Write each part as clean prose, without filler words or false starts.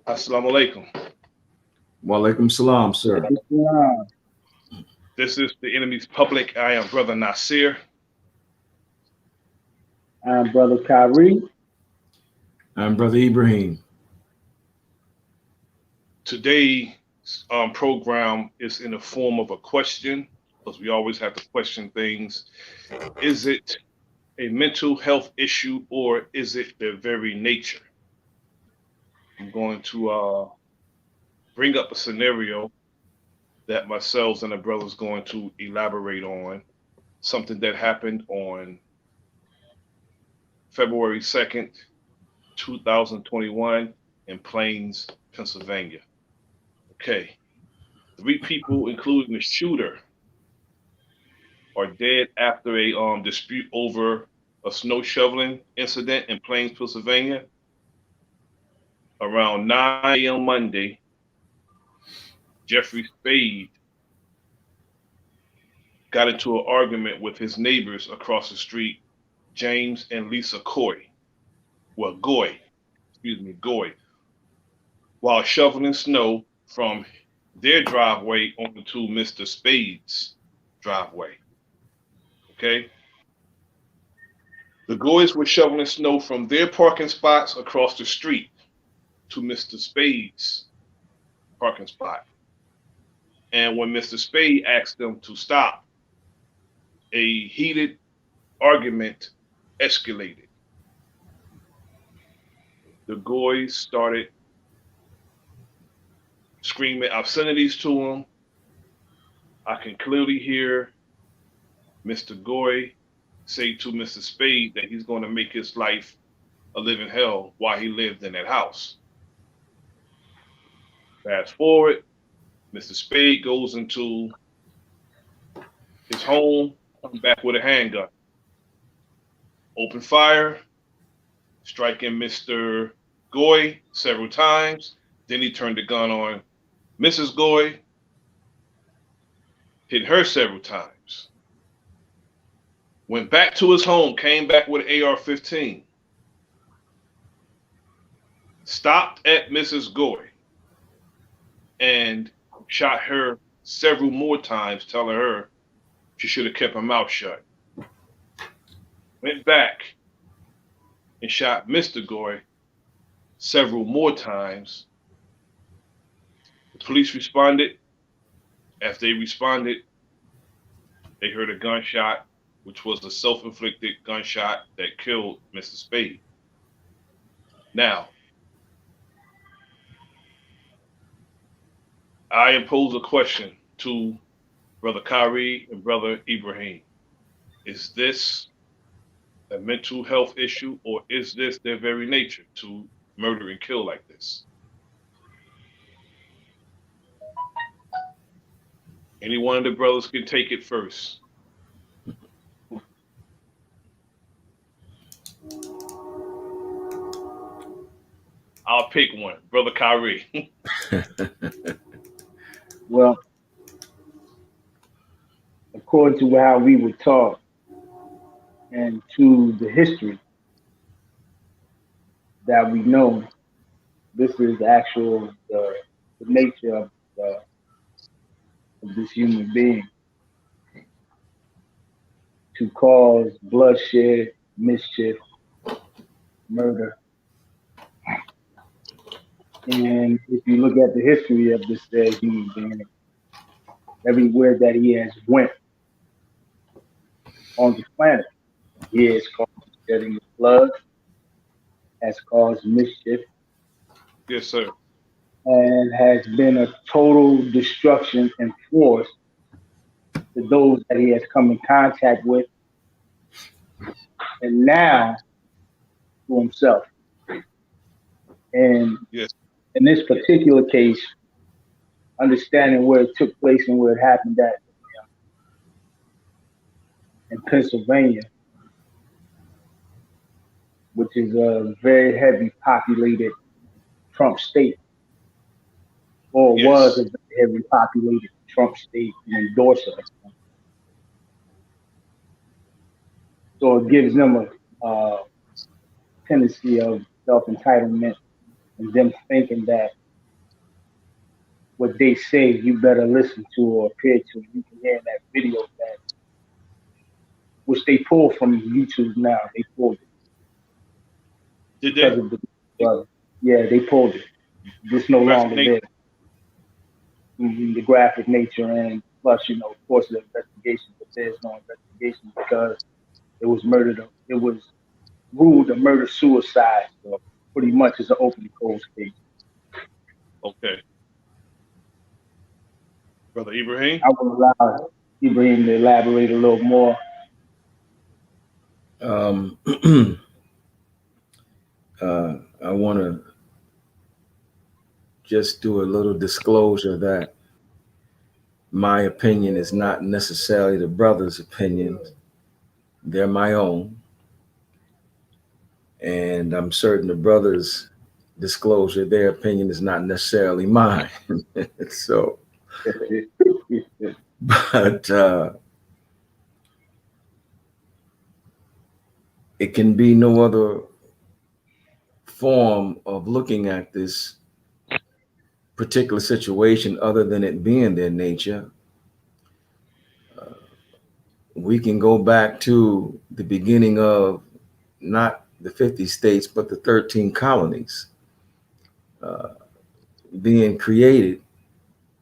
Assalamu alaikum. Walaikum salam, sir. Islam. This is the enemy's public. I am Brother Nasir. I'm Brother Kyrie. I'm Brother Ibrahim. Today's program is in the form of a question, because we always have to question things. Is it a mental health issue or is it their very nature? I'm going to bring up a scenario that myself and the brother's going to elaborate on, something that happened on February 2nd, 2021 in Plains, Pennsylvania. Okay. Three people, including the shooter, are dead after a dispute over a snow shoveling incident in Plains, Pennsylvania. Around 9 a.m. Monday, Jeffrey Spade got into an argument with his neighbors across the street, James and Lisa Coy. Well, Goy, excuse me, Goy, while shoveling snow from their driveway onto Mr. Spade's driveway. Okay? The Goys were shoveling snow from their parking spots across the street to Mr. Spade's parking spot. And when Mr. Spade asked them to stop, a heated argument escalated. The Goys started screaming obscenities to him. I can clearly hear Mr. Goy say to Mr. Spade that he's going to make his life a living hell while he lived in that house. Fast forward, Mr. Spade goes into his home, comes back with a handgun. Open fire, striking Mr. Goy several times. Then he turned the gun on Mrs. Goy, hit her several times. Went back to his home, came back with an AR-15. Stopped at Mrs. Goy and shot her several more times, telling her she should have kept her mouth shut. Went back and shot Mr. Goy several more times. The police responded. After they responded, they heard a gunshot, which was a self-inflicted gunshot that killed Mr. Spade. Now, I impose a question to Brother Kyrie and Brother Ibrahim. Is this a mental health issue, or is this their very nature to murder and kill like this? Any one of the brothers can take it first. I'll pick one. Brother Kyrie. Well, according to how we were taught and to the history that we know, this is the nature of this human being to cause bloodshed, mischief, murder. And if you look at the history of this human being, everywhere that he has went on the planet, he has caused shedding of blood, has caused mischief, Yes, sir. and has been a total destruction and force to those that he has come in contact with, and now to himself. And Yes. in this particular case, understanding where it took place and where it happened at in Pennsylvania, which is a very heavy populated Trump state, or was Yes. a very heavily populated Trump state and endorser. So it gives them a tendency of self entitlement and them thinking that what they say you better listen to or appear to. You can hear in that video that which they pulled from YouTube now. They pulled it Did because they? of the brother. Yeah, they pulled it. It's no Graphic longer nature. there. The graphic nature and plus, of course, the investigation, but there's no investigation because it was murdered. It was ruled a murder suicide. So pretty much it's an open closed case. Okay. Brother Ibrahim? I would allow Ibrahim to elaborate a little more. I want to just do a little disclosure that my opinion is not necessarily the brother's opinion. They're my own. And I'm certain the brother's disclosure, their opinion is not necessarily mine. So, but it can be no other form of looking at this particular situation other than it being their nature. We can go back to the beginning of not the 50 states, but the 13 colonies uh, being created,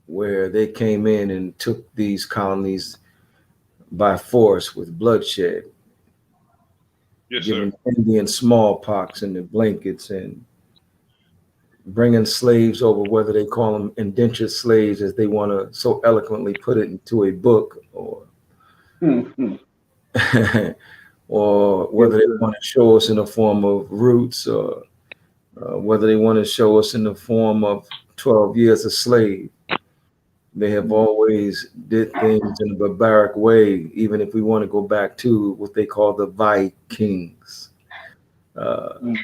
where they came in and took these colonies by force with bloodshed, Yes, sir. giving Indian smallpox in the blankets and bringing slaves over, whether they call them indentured slaves, as they want to so eloquently put it into a book, or or Yes, whether they sir. want to show us in the form of roots, or whether they want to show us in the form of 12 years a slave. They have always did things in a barbaric way, even if we want to go back to what they call the Vikings. Uh, Mm.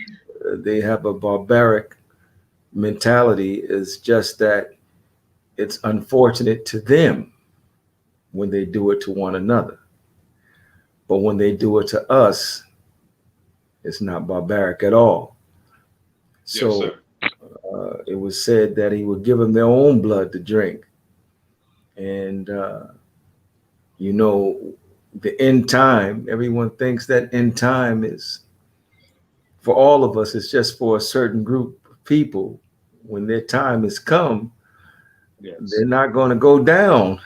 they have a barbaric mentality. Is just that it's unfortunate to them when they do it to one another. But when they do it to us, it's not barbaric at all. Yes, So sir. it was said that he would give them their own blood to drink. And, you know, the end time, everyone thinks that end time is for all of us, it's just for a certain group of people. When their time has come, Yes. they're not going to go down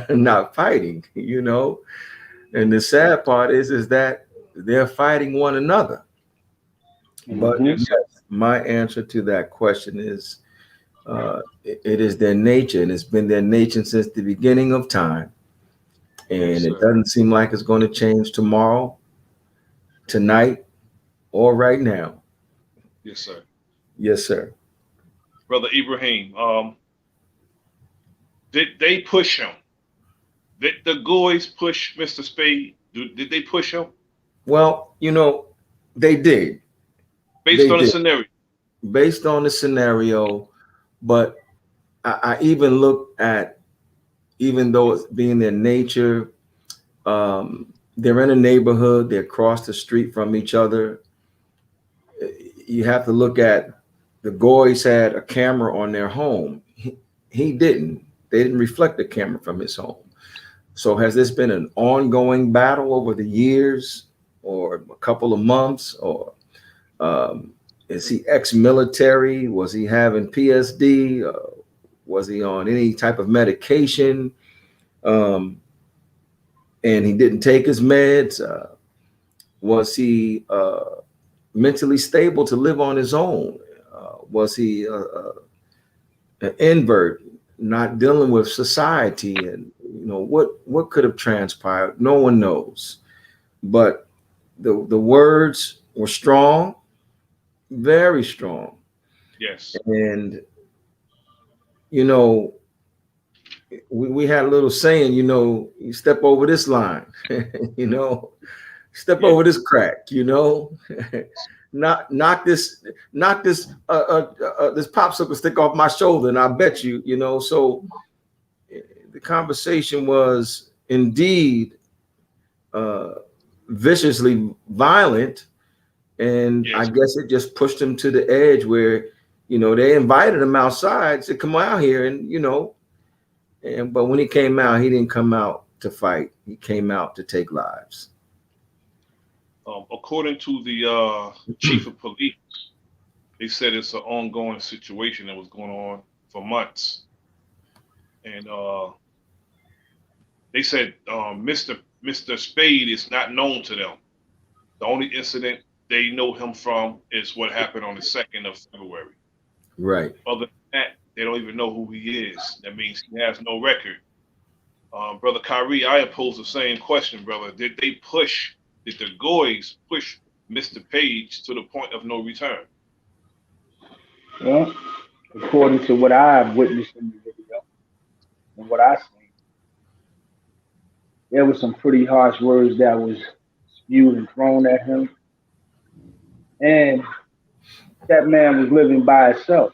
not fighting, And the sad part is that they're fighting one another. But Mm-hmm. Yes, sir. yes, my answer to that question is it is their nature, and it's been their nature since the beginning of time. Yes, And it sir. doesn't seem like it's going to change tomorrow, tonight, or right now. Yes, sir. Yes, sir. Brother Ibrahim, did they push him? Did the Goys push Mr. Spade? Did they push him Well, they did. based They on the did, scenario? based on the scenario. But I even look at, even though it's being their nature, they're in a neighborhood, they're across the street from each other. You have to look at the Goys had a camera on their home. He didn't. They didn't reflect the camera from his home. So has this been an ongoing battle over the years, or a couple of months, or is he ex-military? Was he having PSD? Was he on any type of medication? Um, and he didn't take his meds? Was he mentally stable to live on his own? Was he an invert, not dealing with society? And what could have transpired? No one knows. But the words were strong, very strong. Yes. And you know, we had a little saying, you step over this line, you know, step Yes. over this crack, knock this popsicle stick off my shoulder, and I bet you, so the conversation was indeed uh, viciously violent, and I Yes. guess it just pushed him to the edge where they invited him outside to come out here, and but when he came out, he didn't come out to fight. He came out to take lives. According to the chief of police, they said it's an ongoing situation that was going on for months, and they said Mr. Spade is not known to them. The only incident they know him from is what happened on the 2nd of February. Right. Other than that, they don't even know who he is. That means he has no record. Brother Kyrie, I pose the same question, brother. Did the Goys push Mr. Page to the point of no return? Well, according to what I've witnessed in the video and what I seen, there was some pretty harsh words that was spewed and thrown at him. And that man was living by himself,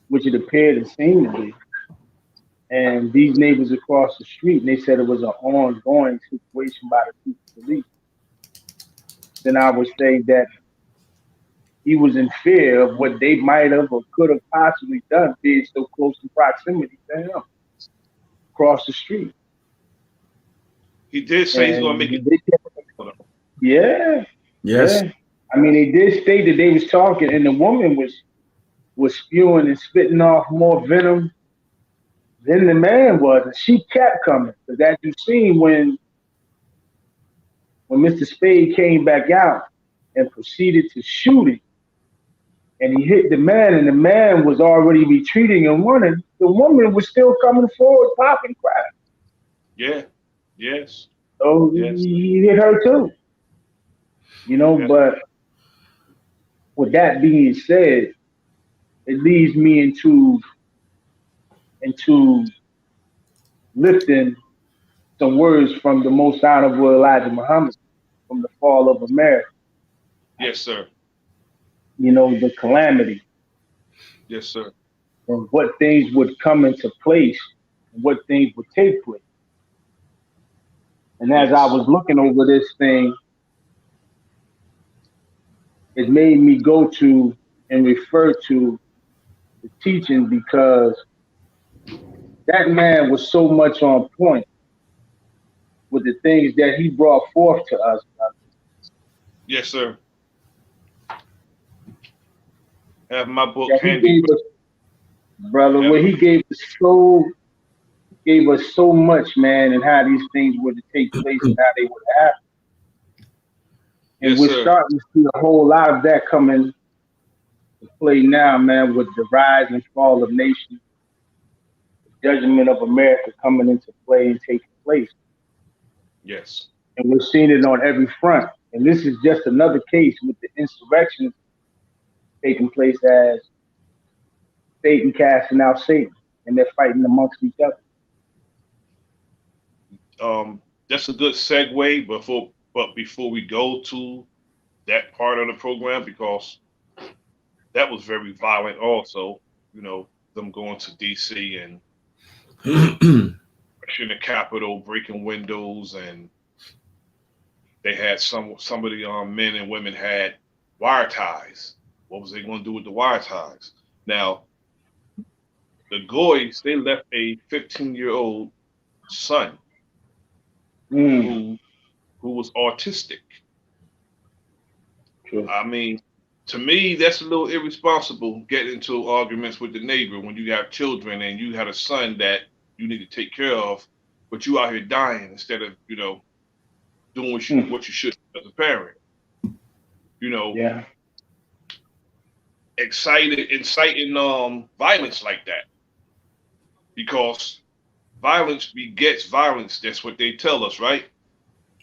which it appeared and seemed to be. And these neighbors across the street, and they said it was an ongoing situation by the chief of police. Then I would say that he was in fear of what they might have or could have possibly done, being so close in proximity to him across the street. He did say he's going to make And it. yeah, Yes. yeah. I mean, they did state that they was talking, and the woman was spewing and spitting off more venom than the man was, and she kept coming. Because as you seen when Mr. Spade came back out and proceeded to shoot him, and he hit the man, and the man was already retreating and running, the woman was still coming forward, popping crap. Yeah. Yes. So Yes. he hit her too, Yes. But with that being said, it leads me into lifting some words from the most honorable Elijah Muhammad from the fall of America. Yes, sir. The calamity Yes, sir. and what things would come into place and what things would take place. And as I Yes. was looking over this thing, it made me go to and refer to the teaching because that man was so much on point with the things that he brought forth to us. Yes, sir. Have my book That he handy, gave us, brother, brother. where he gave us so much, man, and how these things were to take place and how they would happen. And Yes, we're sir. starting to see a whole lot of that coming to play now, man, with the rise and fall of nations, the judgment of America coming into play and taking place. Yes. And we're seeing it on every front. And this is just another case with the insurrections taking place as Satan casting out Satan, and they're fighting amongst each other. That's a good segue before we go to that part of the program, because that was very violent also, them going to DC and in the Capitol, breaking windows, and they had some of the men and women had wire ties. What was they going to do with the wire ties? Now, the Goys, they left a 15-year-old son Mm, who was autistic. true. I mean, to me, that's a little irresponsible getting into arguments with the neighbor when you have children and you had a son that you need to take care of, but you out here dying instead of, doing Mm, what you should as a parent. You know, yeah. inciting violence like that, because violence begets violence. That's what they tell us, right?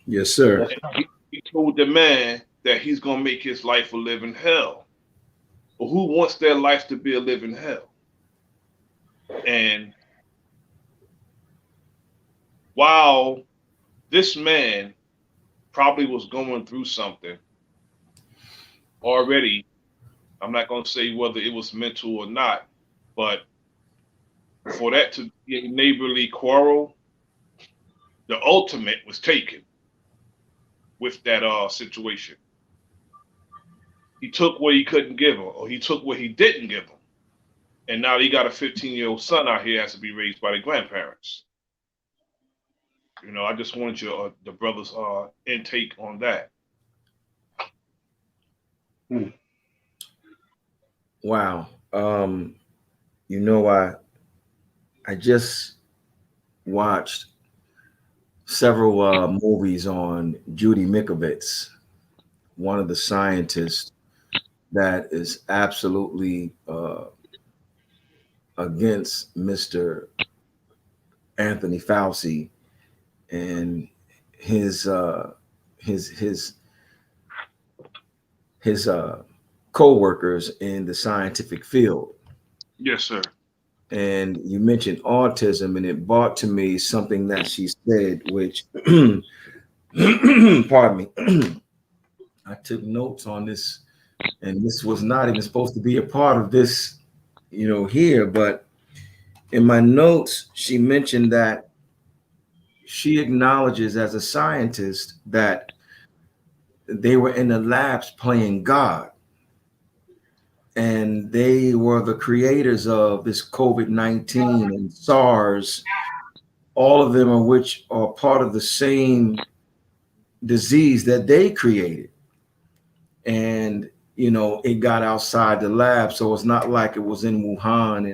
Yes, sir. Yes. And he told the man that he's gonna make his life a living hell. But who wants their life to be a living hell? And while this man probably was going through something already, I'm not gonna say whether it was mental or not, but for that to be a neighborly quarrel, the ultimate was taken with that situation. He took what he couldn't give him, or he took what he didn't give him, and now he got a 15-year-old son out here has to be raised by the grandparents. I just wanted your the brothers' intake on that. Hmm. Wow. You know, I just watched several movies on Judy Mikovits, one of the scientists that is absolutely against Mr. Anthony Fauci and his uh, his his his co-workers in the scientific field. Yes, sir. And you mentioned autism, and it brought to me something that she said, which, pardon me, I took notes on this, and this was not even supposed to be a part of this, here. But in my notes, she mentioned that she acknowledges as a scientist that they were in the labs playing God, and they were the creators of this COVID-19 and SARS, all of them are which are part of the same disease that they created. And it got outside the lab, so it's not like it was in Wuhan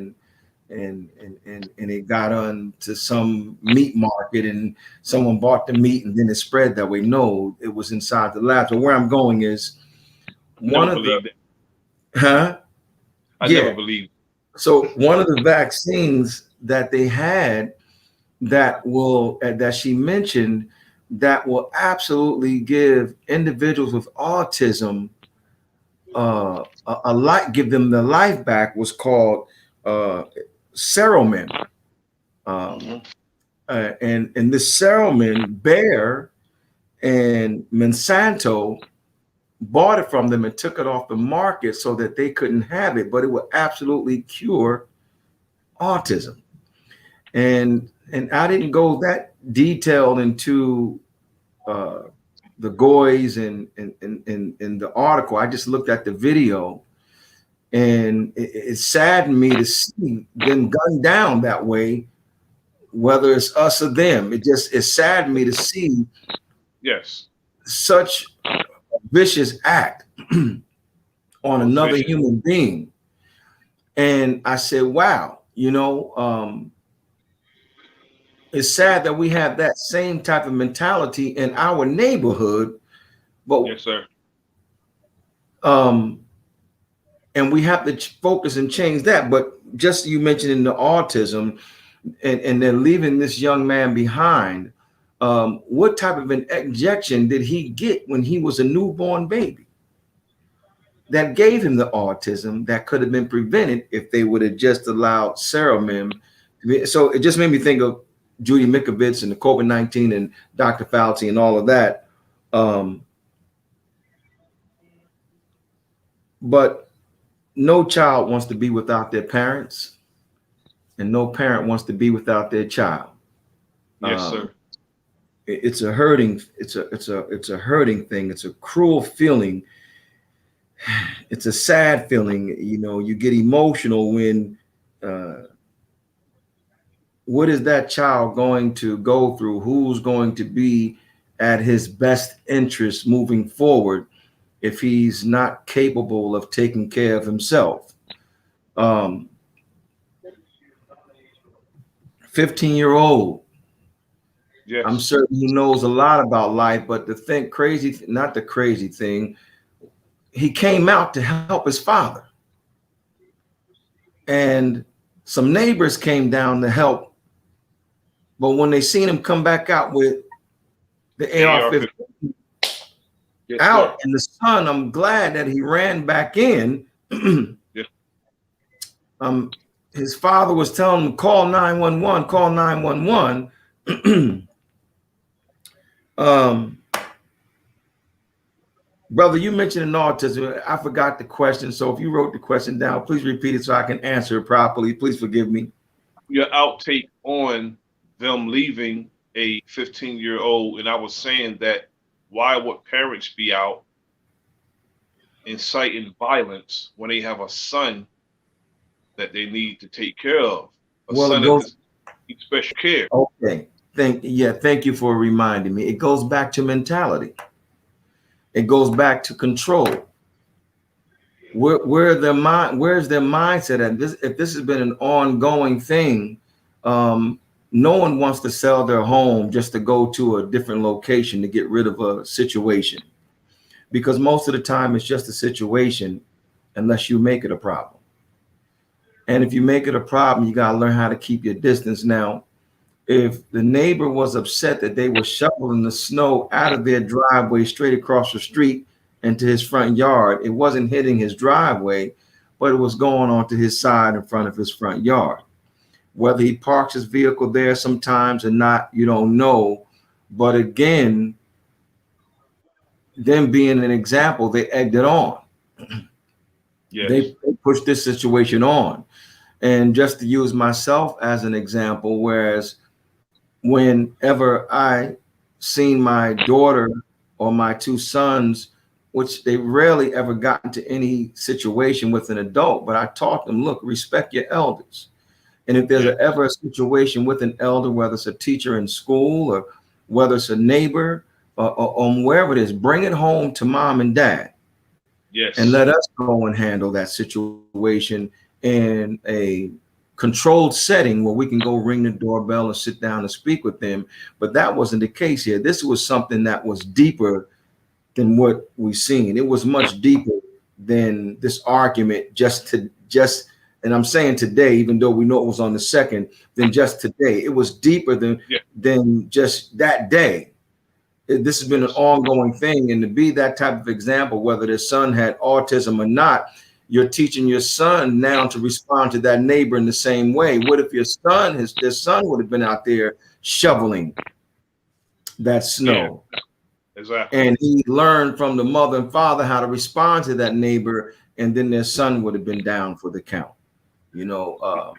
and it got on to some meat market and someone bought the meat and then it spread that way. No, it was inside the lab. So where I'm going is I never one of the believed it. huh I never yeah. believed. So one of the vaccines that they had that she mentioned that will absolutely give individuals with autism a life, give them the life back, was called uh, Ceromin. Um, Hmm. and this Ceromin, Bayer and Monsanto bought it from them and took it off the market so that they couldn't have it, but it would absolutely cure autism. And I didn't go that detailed into uh, the goys and the article. I just looked at the video, and it saddened me to see them gunned down that way. Whether it's us or them, it saddened me to see Yes, such a vicious act on it was another vicious. human being. And I said, wow, it's sad that we have that same type of mentality in our neighborhood, but Yes, sir. um, and we have to focus and change that. But just you mentioned in the autism, and then leaving this young man behind, what type of an injection did he get when he was a newborn baby that gave him the autism that could have been prevented if they would have just allowed Ceramim? So it just made me think of Judy Mikovits and the COVID-19 and Dr. Fauci and all of that. Um, but no child wants to be without their parents, and no parent wants to be without their child. Yes, Um, sir. it's a hurting, it's a hurting thing. It's a cruel feeling. It's a sad feeling. You get emotional when uh, what is that child going to go through? Who's going to be at his best interest moving forward if he's not capable of taking care of himself? Um, 15-year-old. I'm Yes. certain he knows a lot about life, but the thing crazy, not the crazy thing, he came out to help his father. And some neighbors came down to help, but when they seen him come back out with the The AR-15. AR-15 Yes, sir. out in the sun, I'm glad that he ran back in. Yes. um, his father was telling him, call 911, call 911. um, Brother, you mentioned an autism. I forgot the question. So if you wrote the question down, please repeat it so I can answer it properly. Please forgive me. Your outtake on them leaving a 15-year-old, and I was saying that why would parents be out inciting violence when they have a son that they need to take care of, a Well, it son that goes. needs special care. Okay. Thank you for reminding me. It goes back to mentality. It goes back to control. Where's their mindset at? This, if this has been an ongoing thing, um, no one wants to sell their home just to go to a different location to get rid of a situation, because most of the time it's just a situation unless you make it a problem. And if you make it a problem, you got to learn how to keep your distance. Now, if the neighbor was upset that they were shoveling the snow out of their driveway straight across the street into his front yard, it wasn't hitting his driveway, but it was going onto his side in front of his front yard. Whether he parks his vehicle there sometimes or not, you don't know. But again, them being an example, they egged it on. Yes. They pushed this situation on. And just to use myself as an example, whereas whenever I seen my daughter or my two sons, which they rarely ever got into any situation with an adult, but I taught them, look, respect your elders. And if there's Yeah. ever a situation with an elder, whether it's a teacher in school or whether it's a neighbor or wherever it is, bring it home to mom and dad and Yes. let us go and handle that situation in a controlled setting where we can go ring the doorbell and sit down and speak with them. But that wasn't the case here. This was something that was deeper than what we've seen. It was much deeper than this argument and I'm saying today, even though we know it was on the second, than just today. It was deeper Yeah. than just that day. This has been an Yes. ongoing thing, and to be that type of example, whether their son had autism or not, you're teaching your son now to respond to that neighbor in the same way. What if their son would have been out there shoveling that Yeah. snow, Exactly. and he learned from the mother and father how to respond to that neighbor, and then their son would have been down for the count. You know,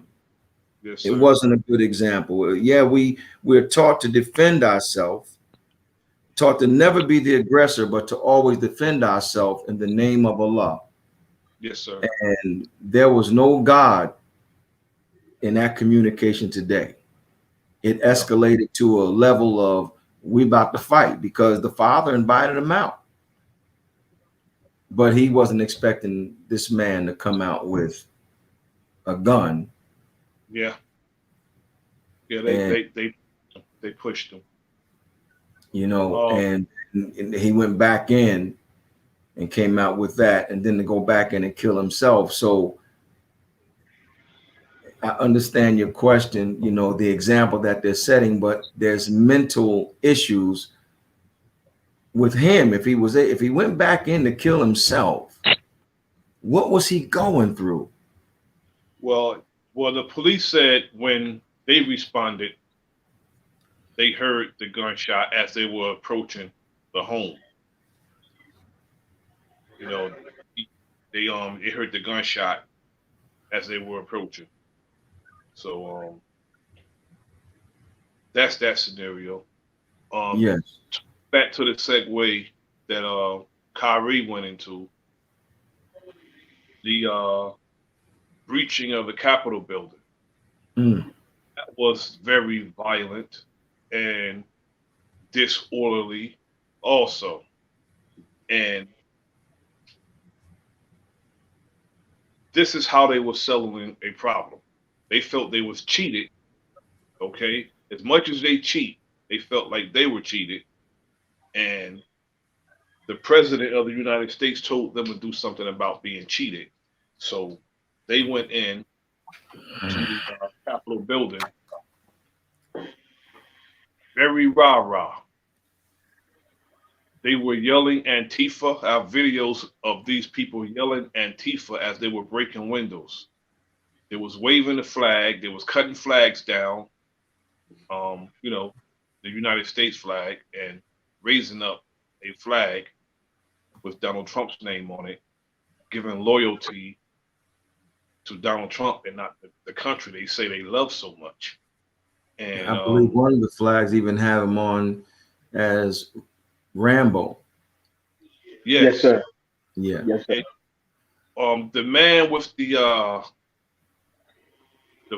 Yes, it sir. wasn't a good example. Yeah, we're taught to defend ourselves, taught to never be the aggressor, but to always defend ourselves in the name of Allah. Yes, sir. And there was no God in that communication today. It No. escalated to a level of we about to fight because the father invited him out, but he wasn't expecting this man to come out with a gun. Yeah. Yeah. They And they they they pushed them. Um. and he went back in and came out with that, and then to go back in and kill himself. So I understand your question, the example that they're setting, but there's mental issues with him. If he went back in to kill himself, what was he going through? Well. Well, the police said when they responded, they heard the gunshot as they were approaching the home. You know, they heard the gunshot as they were approaching. So that's that scenario. Um, Yes. back to the segue that Kyrie went into, the breaching of the Capitol building. Mm. That was very violent and disorderly also. And this is how they were settling a problem. They felt they was cheated, okay? As much as they cheat, they felt like they were cheated. And the president of the United States told them to do something about being cheated. So they went in to the Capitol building, very rah rah. They were yelling Antifa. I have videos of these people yelling Antifa as they were breaking windows. They was waving the flag. They was cutting flags down. You know, the United States flag and raising up a flag with Donald Trump's name on it, giving loyalty to Donald Trump and not the country they say they love so much. And I believe one of the flags even have him on as Rambo. Yes, yes, sir. Yeah. Yes, sir. The man with the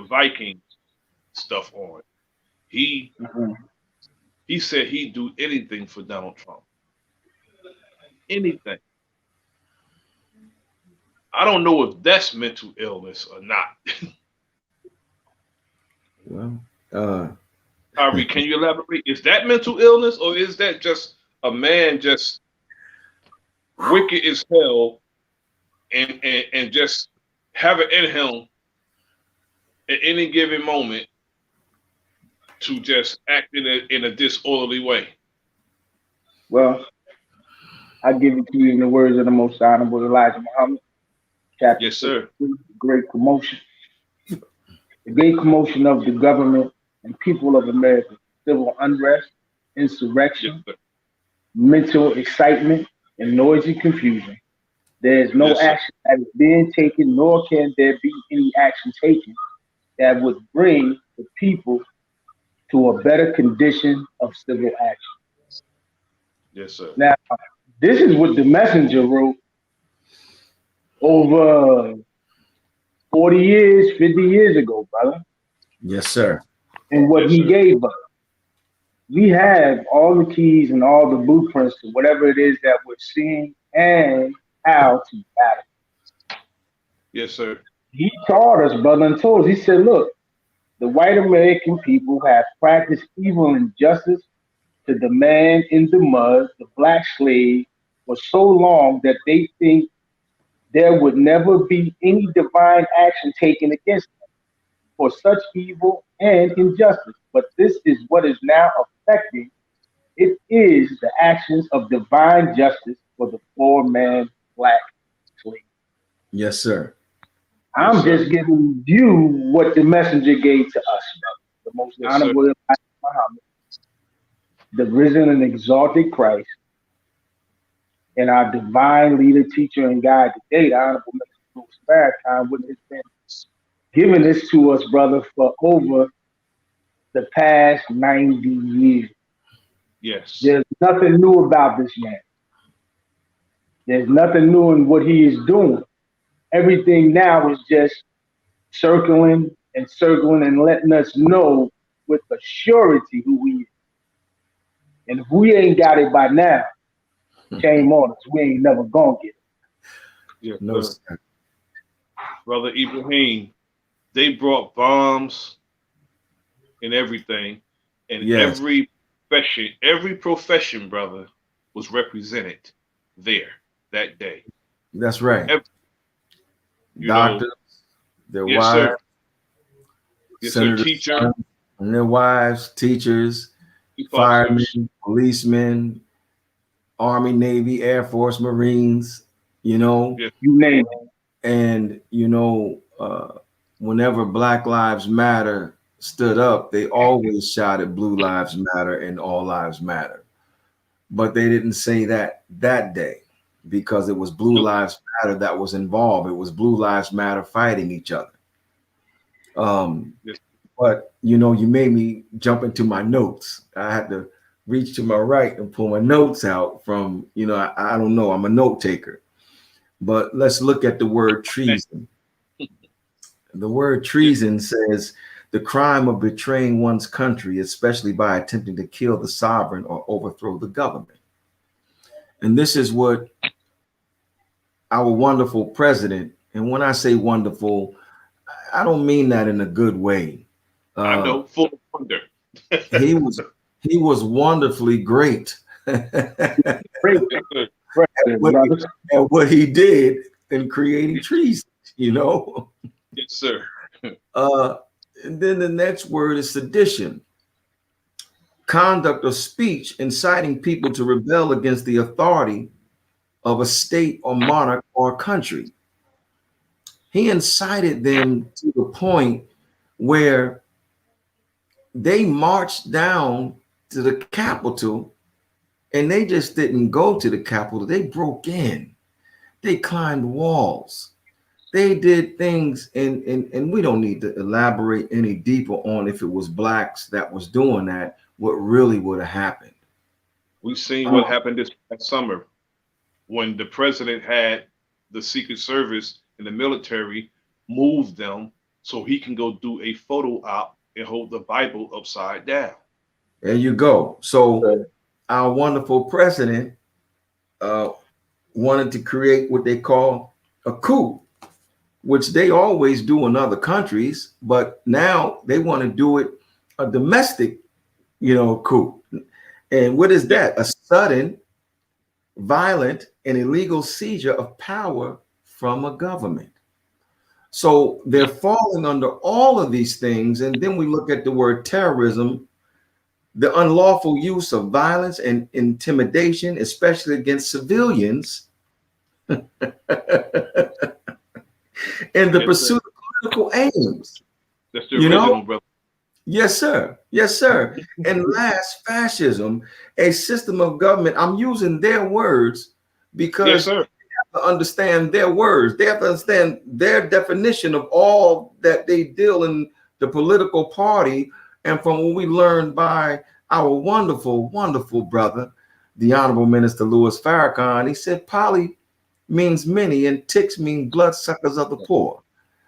Viking stuff on, he Mhm. he said he'd do anything for Donald Trump. Anything. I don't know if that's mental illness or not. Well, uh, Harvey, can you elaborate? Is that mental illness or is that just a man just wicked as hell and just have it in him at any given moment to just act in a disorderly way? Well, I give it to you in the words of the most honorable Elijah Muhammad, chapter Yes, sir. 63, Great Commotion. The great commotion of the government and people of America, civil unrest, Yes, insurrection, sir. mental excitement, and noisy confusion. There is no Yes, sir. action that is being taken, nor can there be any action taken that would bring the people to a better condition of civil action. Yes, sir. Now, this is what the messenger wrote over 40 years, 50 years ago, brother, yes, sir. and what Yes, he sir. gave us. We have all the keys and all the blueprints to whatever it is that we're seeing and how to battle. Yes, sir. He taught us, brother, and told us, he said, look, the white American people have practiced evil and injustice to the man in the mud, the black slave, for so long that they think there would never be any divine action taken against them for such evil and injustice. But this is what is now affecting. It is the actions of divine justice for the poor man, black slave. Yes, sir. Yes, I'm sir. just giving you what the messenger gave to us, brother. The most Yes, sir. honorable Elijah Muhammad, the risen and exalted Christ, and our divine leader, teacher, and guide today, the Honorable Mr. Louis Farrakhan, would have been giving this to us, brother, for over the past 90 years. Yes. There's nothing new about this man. There's nothing new in what he is doing. Everything now is just circling and circling and letting us know with a surety who he is. And if we ain't got it by now, shame on us. We ain't never gonna get it. Yes, No, sir. sir. Brother Ibrahim, they brought bombs and everything, and Yes, every profession, brother, was represented there that day. that's right. Every, you know, Doctors, their yes, wives, sir. Yes, sir. senators' Teacher, sons, and their wives, teachers, police officers. firemen, policemen, Army, Navy, Air Force, Marines, you know, Yes, You name it. and whenever Black Lives Matter stood up, they always shouted Blue Lives Matter and All Lives Matter. But they didn't say that day because it was Blue nope. Lives Matter that was involved. It was Blue Lives Matter fighting each other. Um, Yes, but you made me jump into my notes. I had to reach to my right and pull my notes out from, I don't know, I'm a note taker. But let's look at the word treason. The word yes, treason says the crime of betraying one's country, especially by attempting to kill the sovereign or overthrow the government. And this is what our wonderful president, and when I say wonderful, I don't mean that in a good way. I Uh, know. Full of wonder. he was he was wonderfully great at Praise Yes, sir. President, what he, brother. at what he did in creating treason. You know. Yes, sir. Uh, and then the next word is sedition, conduct or speech inciting people to rebel against the authority of a state or monarch or country. He incited them to the point where they marched down to the Capitol, and they just didn't go to the Capitol. They broke in. They climbed walls. They did things, and we don't need to elaborate any deeper on if it was blacks that was doing that, what really would have happened. We seen what Um, happened this past summer when the president had the Secret Service and the military move them so he can go do a photo op and hold the Bible upside down. There you go. So Okay. our wonderful president uh, wanted to create what they call a coup, which they always do in other countries, but now they want to do it a domestic, coup. And what is Yeah, that? A sudden, violent, and illegal seizure of power from a government. So they're falling under all of these things. And then we look at the word terrorism, the unlawful use of violence and intimidation, especially against civilians, in the yes, sir. pursuit of political aims. That's the You know? original, brother. Yes, sir. Yes, sir. And last, fascism, a system of government. I'm using their words Yes, because sir. to understand their words. They have to understand their definition of all that they deal in the political party. And from what we learned by our wonderful, wonderful brother, the Honorable Minister Louis Farrakhan, he said poly means many and ticks mean bloodsuckers of the poor.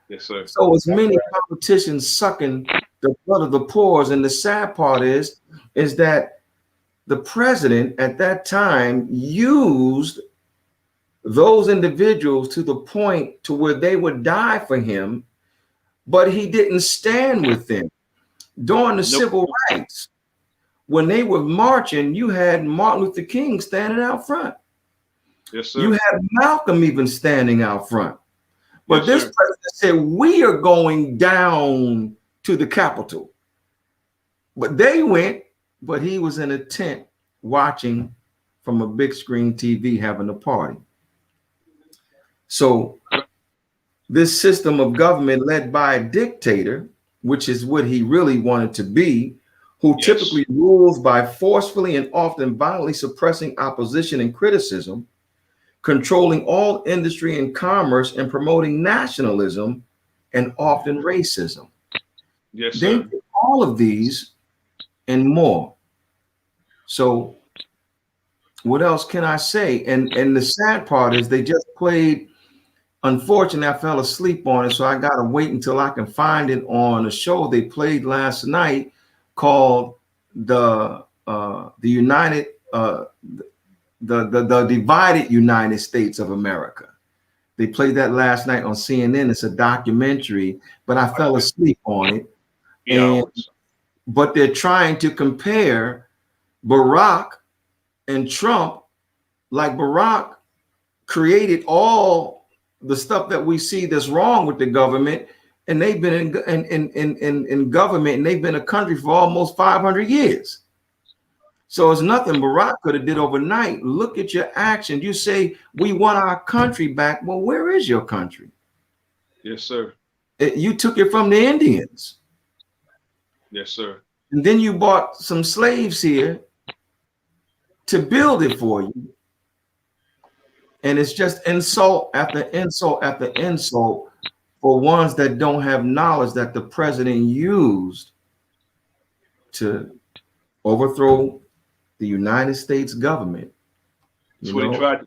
Yes, sir. So as That's many right. politicians sucking the blood of the poor, and the sad part is that the president at that time used those individuals to the point to where they would die for him, but he didn't stand with them. During the Nope. civil rights, when they were marching, you had Martin Luther King standing out front. Yes, You sir. had Malcolm even standing out front. But Yes, this sir. president said, we are going down to the Capitol. But they went, but he was in a tent watching from a big screen TV having a party. So this system of government led by a dictator, which is what he really wanted to be, who Yes. typically rules by forcefully and often violently suppressing opposition and criticism, controlling all industry and commerce, and promoting nationalism and often racism. Yes, They sir. did all of these and more. So what else can I say? And the sad part is they just played. Unfortunately, I fell asleep on it, so I gotta wait until I can find it on a show they played last night called the United the Divided United States of America. They played that last night on CNN. It's a documentary, but I fell Watch it. asleep on it. And 3 hours. but they're trying to compare Barack and Trump, like Barack created all the stuff that we see that's wrong with the government, and they've been in government, and they've been a country for almost 500 years. So it's nothing Barack could have did overnight. Look at your actions. You say we want our country back. Well, where is your country? Yes, sir. You took it from the Indians, Yes, sir. and then you bought some slaves here to build it for you. And it's just insult after insult after insult for ones that don't have knowledge that the president used to overthrow the United States government. That's You what he know, tried.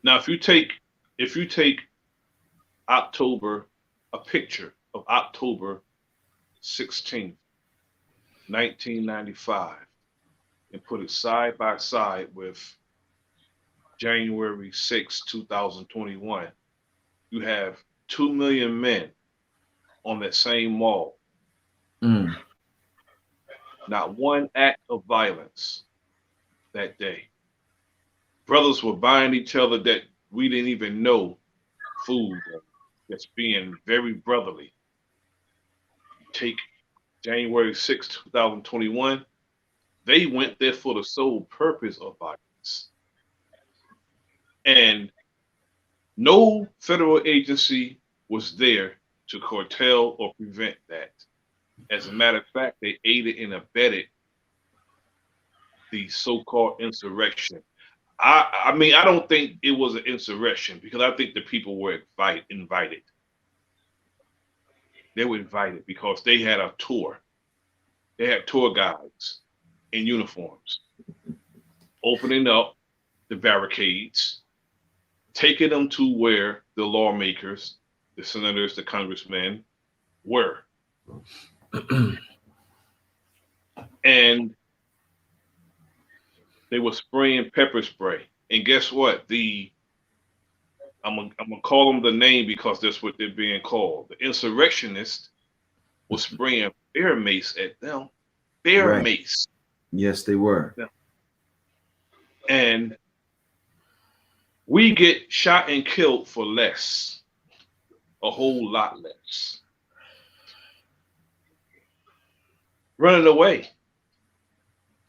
Now, if you take October, a picture of October 16th, 1995, and put it side by side with January 6th, 2021, you have 2 million men on that same mall. mm, Not one act of violence that day. Brothers were buying each other that we didn't even know food that's being very brotherly. Take January 6th, 2021, they went there for the sole purpose of violence. And no federal agency was there to curtail or prevent that. As a matter of fact, they aided and abetted the so-called insurrection. I mean, I don't think it was an insurrection because I think the people were invited. They were invited because they had a tour. They had tour guides in uniforms opening up the barricades, taking them to where the lawmakers, the senators, the congressmen were. And they were spraying pepper spray. And guess what? I'm gonna call them the name because that's what they're being called. The insurrectionists were spraying bear mace at them. Bear Right. mace. Yes, they were. Yeah. And we get shot and killed for less, a whole lot less. Running away,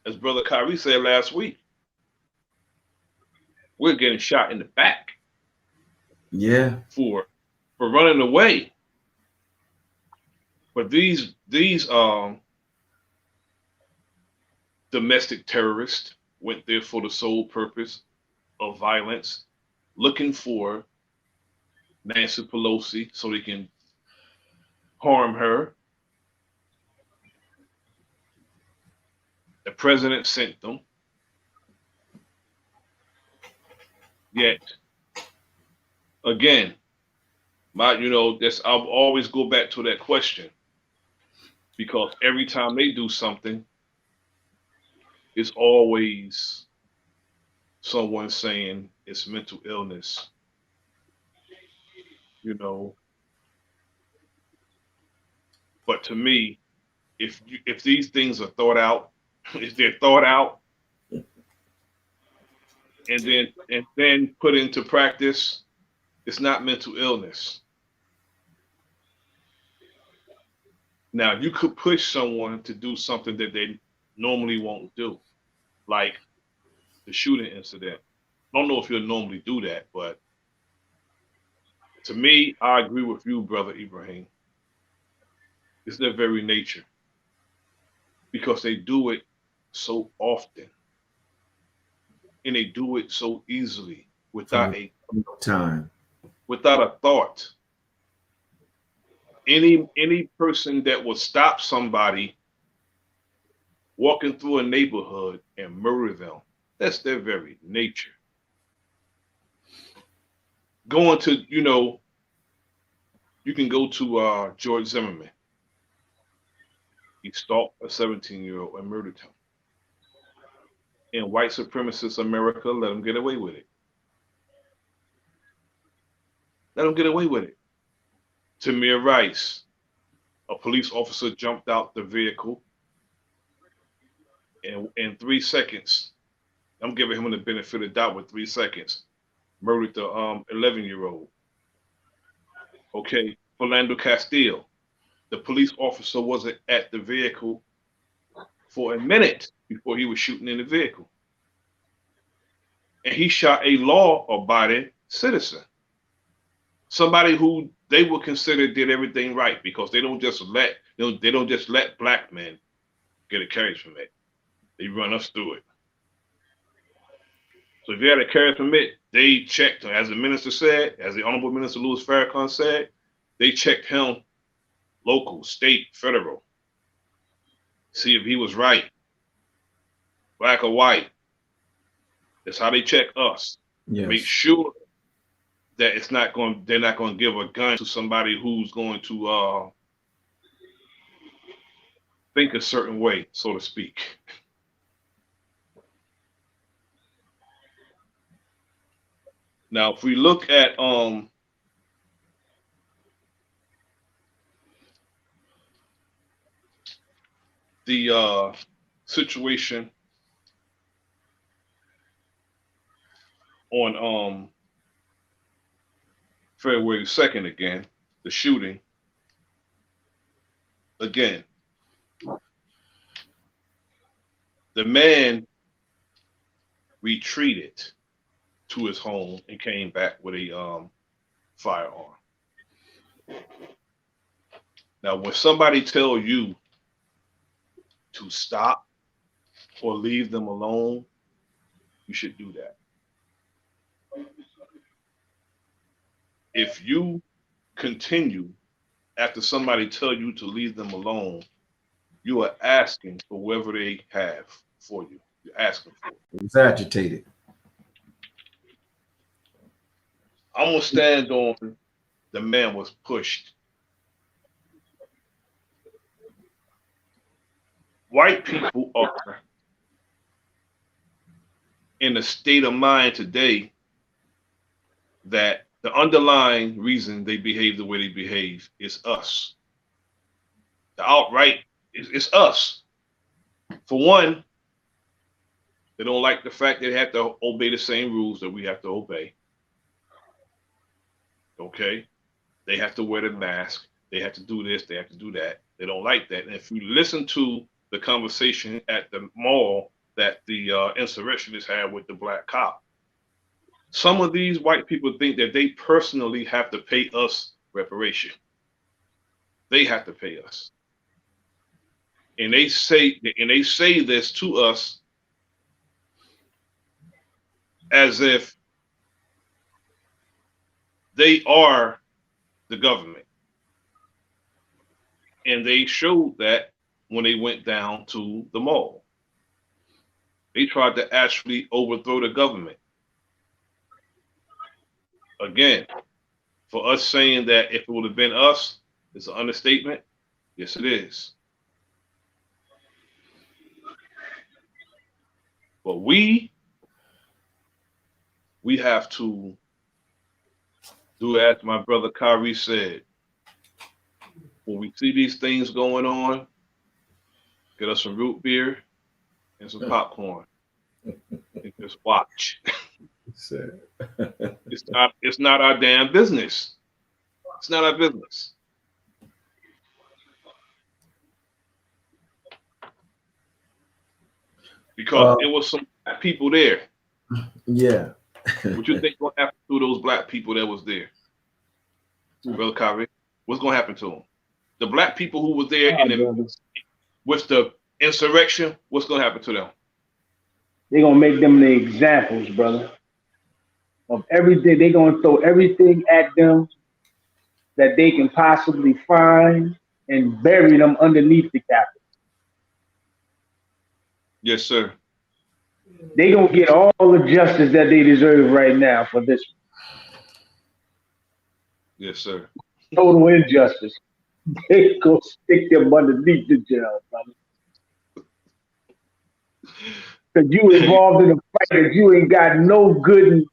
as Brother Kyrie said last week, we're getting shot in the back Yeah. for running away. But these domestic terrorists went there for the sole purpose of violence, looking for Nancy Pelosi so they can harm her. The president sent them. Yet again, this I'll always go back to that question because every time they do something, it's always someone saying it's mental illness. You know, but to me, if these things are thought out, if they're thought out and then put into practice, it's not mental illness. Now you could push someone to do something that they normally won't do, like the shooting incident. I don't know if you'll normally do that, but to me, I agree with you, brother Ibrahim. It's their very nature because they do it so often and they do it so easily From time. without a thought. Any person that will stop somebody walking through a neighborhood and murder them, that's their very nature. Going to, you can go to George Zimmerman. He stalked a 17-year-old and murdered him. In white supremacist America, let him get away with it. Let him get away with it. Tamir Rice, a police officer jumped out the vehicle and in 3 seconds, I'm giving him the benefit of the doubt with 3 seconds, murdered the 11-year-old. Okay, Philando Castile, the police officer wasn't at the vehicle for a minute before he was shooting in the vehicle. And he shot a law-abiding citizen, somebody who they would consider did everything right because they don't just let black men get a carriage permit. They run us through it. So if you had a carriage permit, they checked, as the minister said, as the Honorable Minister Louis Farrakhan said, they checked him local, state, federal, see if he was right, black or white. That's how they check us. Yes. Make sure that they're not going to give a gun to somebody who's going to think a certain way, so to speak. Now, if we look at the situation on February 2nd again, the shooting again, the man retreated to his home and came back with a firearm. Now, when somebody tell you to stop or leave them alone, you should do that. If you continue after somebody tell you to leave them alone, you are asking for whatever they have for you. You're asking for it. It was agitated. I'm gonna stand on the man was pushed. White people are in a state of mind today that the underlying reason they behave the way they behave is us. The outright is us. For one, they don't like the fact they have to obey the same rules that we have to obey. Okay? They have to wear the mask. They have to do this. They have to do that. They don't like that. And if you listen to the conversation at the mall that the insurrectionists had with the black cop, some of these white people think that they personally have to pay us reparation. They have to pay us. And they say this to us as if they are the government. And they showed that when they went down to the mall. They tried to actually overthrow the government. Again, for us saying that if it would have been us, it's an understatement. Yes, it is. But we have to do as my brother Kyrie said. When we see these things going on, get us some root beer and some popcorn and just watch. It's not our damn business. It's not our business. Because it was some black people there. Yeah. What you think gonna happen to those black people that was there, Brother Kyrie? What's gonna happen to them? The black people who were there with the insurrection, what's gonna happen to them? They're gonna make them the examples, brother, of everything. They're gonna throw everything at them that they can possibly find and bury them underneath the Capitol. Yes, sir. They gonna get all the justice that they deserve right now for this Yes, sir. total injustice. They go stick them underneath the jail, brother. Because you involved in a fight that you ain't got no good,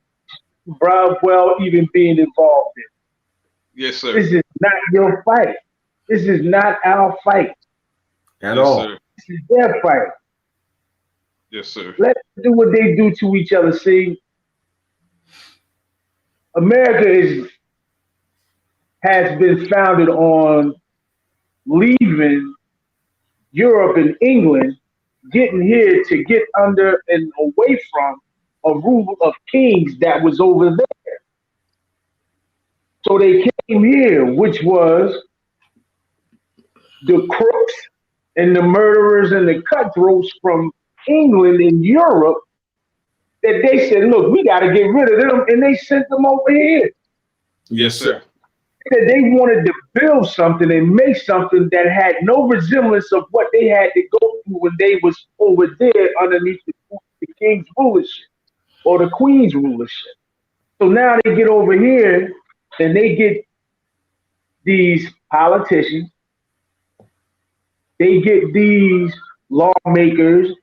bro, well, even being involved in. Yes, sir. This is not your fight. This is not our fight. At Yes, all. sir. This is their fight. Yes, sir. Let them do what they do to each other. See, America has been founded on leaving Europe and England, getting here to get under and away from a rule of kings that was over there. So they came here, which was the crooks and the murderers and the cutthroats from England and Europe that they said, look, we got to get rid of them. And they sent them over here. Yes, sir. That they wanted to build something and make something that had no resemblance of what they had to go through when they was over there underneath the king's rulership or the queen's rulership. So now they get over here and they get these politicians, they get these lawmakers,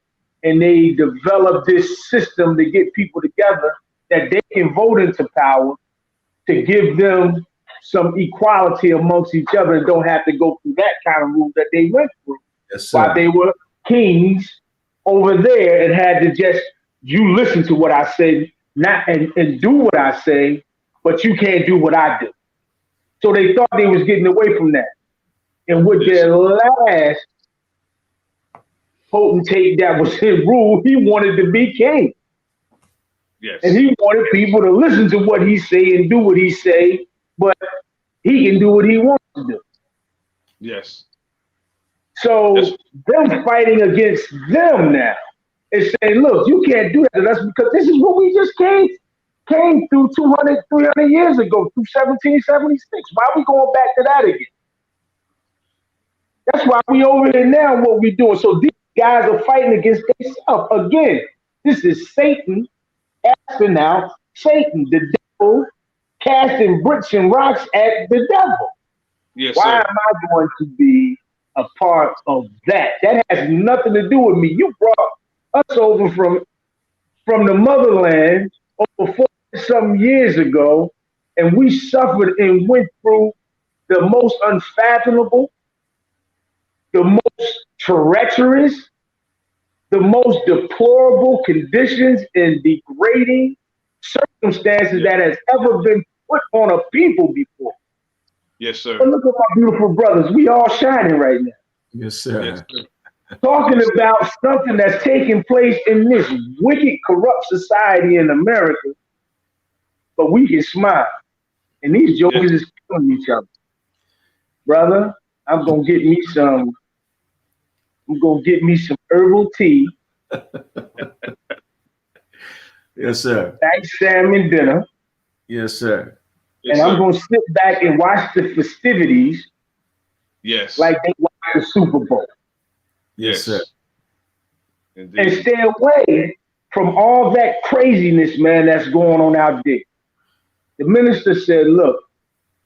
and they develop this system to get people together that they can vote into power to give them some equality amongst each other and don't have to go through that kind of rule that they went through while they were kings over there and had to just, you listen to what I say, not and do what I say, but you can't do what I do. So they thought they was getting away from that. And with their last potentate that was in rule, he wanted to be king. Yes. And he wanted people to listen to what he say and do what he say, but he can do what he wants to do. Yes. So them fighting against them now is saying, look, you can't do that to us because this is what we just came through 200, 300 years ago, through 1776. Why are we going back to that again? That's why we over here now, what we doing. So these guys are fighting against themselves. Again, this is Satan asking out Satan. The devil casting bricks and rocks at the devil. Yes, Why sir. am I going to be a part of that? That has nothing to do with me. You brought us over from the motherland over 40 some years ago, and we suffered and went through the most unfathomable, the most treacherous, the most deplorable conditions and degrading circumstances Yes, that has ever been put on a people before. yes, But sir. look at my beautiful brothers. We all shining right now. Yes, Yes, sir. sir. Talking Yes, sir. about something that's taking place in this wicked, corrupt society in America, but we can smile. And these Yes, jokers is killing each other. Brother, I'm gonna get me some, I'm gonna get me some herbal tea, Yes, sir. nice salmon dinner, Yes, sir. yes, and I'm sir. gonna sit back and watch the festivities Yes, like they watch the Super Bowl. Yes, sir. yes, And indeed. stay away from all that craziness, man, that's going on out there. The minister said, look,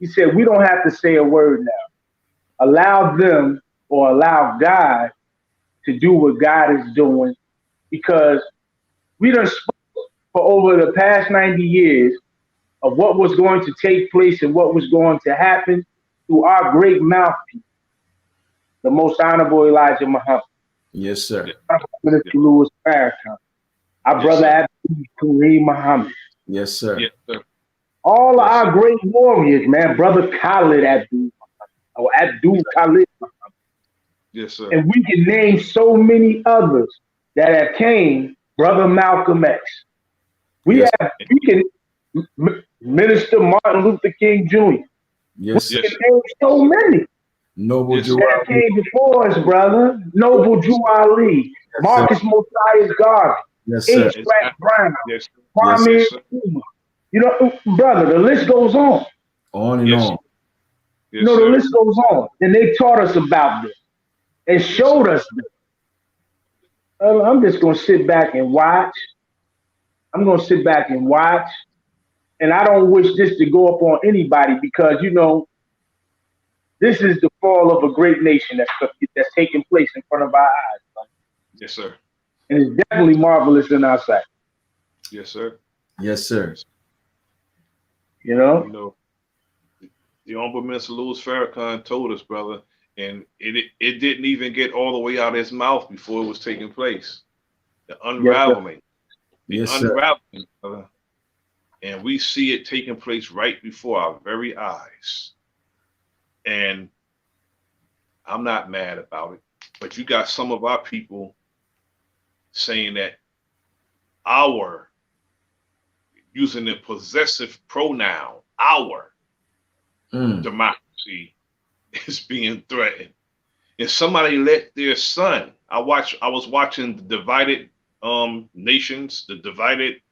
he said, we don't have to say a word now. Allow them or allow God to do what God is doing because we done spoke for over the past 90 years of what was going to take place and what was going to happen through our great mouthpiece, the most honorable Elijah Muhammad, Yes, Yes, sir. Minister yes, Louis Farrakhan, our yes, brother sir. Abdul Kareem Muhammad, Yes, sir. Yes, sir. all of Yes, sir. our great warriors, man, brother Khalid Abdul or Abdul Khalid, Yes, sir. and we can name so many others that have came, brother Malcolm X. We Yes. have we can Minister Martin Luther King Jr. We Yes, sir. Yes, can sir. name so many Noble Yes, Jew. sir. that came before us, brother. Noble Drew Ali, Yes, sir. Marcus Mosiah Garvey, Yes, sir. H. Black Exactly. Brown, Yes, sir. Yes, Kwame Yes, sir. Nkrumah. You know, brother, the list goes on. on and Yes, on. You yes, know, the sir. list goes on. And they taught us about this and Yes, sir. showed us this. I'm just gonna sit back and watch. I'm gonna sit back and watch. And I don't wish this to go up on anybody because you know this is the fall of a great nation that's taking place in front of our eyes, Yes, sir. and it's definitely marvelous in our sight. Yes, sir. Yes, sir. You know, You know, the Honorable Minister Louis Farrakhan told us, brother, and it didn't even get all the way out of his mouth before it was taking place. The yes, sir. unraveling, the Yes, sir. unraveling, brother. And we see it taking place right before our very eyes. And I'm not mad about it, but you got some of our people saying that our, using the possessive pronoun, our Mm. democracy is being threatened. And somebody let their son, I was watching the divided nations, the divided